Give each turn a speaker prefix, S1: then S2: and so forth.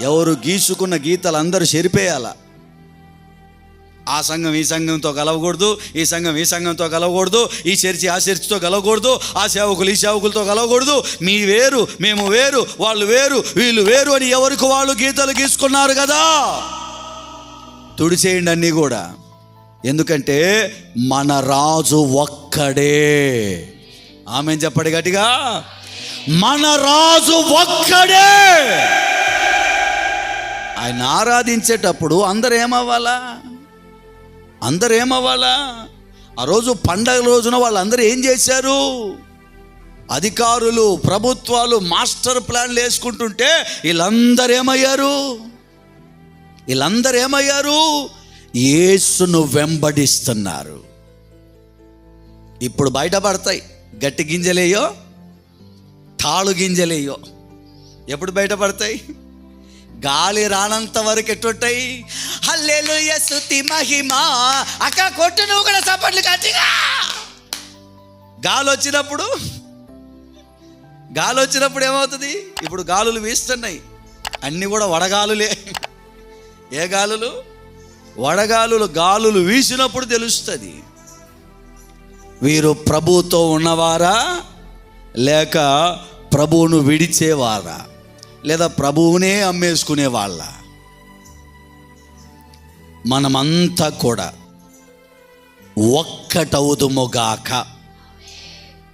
S1: ఎవరు గీసుకున్న గీతలు అందరూ చెరిపేయాల. ఆ సంఘం ఈ సంఘంతో కలవకూడదు, ఈ సంఘం ఈ సంఘంతో కలవకూడదు, ఈ చర్చి ఆ చర్చితో కలవకూడదు, ఆ సేవకులు ఈ సేవకులతో కలవకూడదు, మీ వేరు మేము వేరు, వాళ్ళు వేరు వీళ్ళు వేరు అని ఎవరికి వాళ్ళు గీతలు గీసుకున్నారు కదా. తుడిచేయండి అన్నీ కూడా. ఎందుకంటే మన రాజు ఒక్కడే. ఆమె చెప్పండి గట్టిగా, మన రాజు ఒక్కడే. ఆయన ఆరాధించేటప్పుడు అందరూ ఏమవ్వాలా? ఆ రోజు పండగ రోజున వాళ్ళందరూ ఏం చేశారు? అధికారులు, ప్రభుత్వాలు మాస్టర్ ప్లాన్లు వేసుకుంటుంటే వీళ్ళందరూ ఏమయ్యారు? యేసును వెంబడిస్తున్నారు. ఇప్పుడు బయటపడతాయి గట్టి గింజలేయో తాళు గింజలేయో. ఎప్పుడు బయటపడతాయి? గాలి రానంత వరకు ఎట్టుంటాయి? హల్లెలూయా స్తుతి మహిమ. అక్క కొట్టు, నువ్వు కూడా చప్పట్లు గట్టిగా. గాలి వచ్చినప్పుడు ఏమవుతుంది? ఇప్పుడు గాలులు వీస్తున్నాయి, అన్నీ కూడా వడగాలులే. ఏ గాలులు? వడగాలులు. గాలులు వీసినప్పుడు తెలుస్తుంది వీరు ప్రభువుతో ఉన్నవారా లేక ప్రభువును విడిచేవారా, లేదా ప్రభువునే అమ్మేసుకునే వాళ్ళ. మనమంతా కూడా ఒక్కటవుదుముగాక.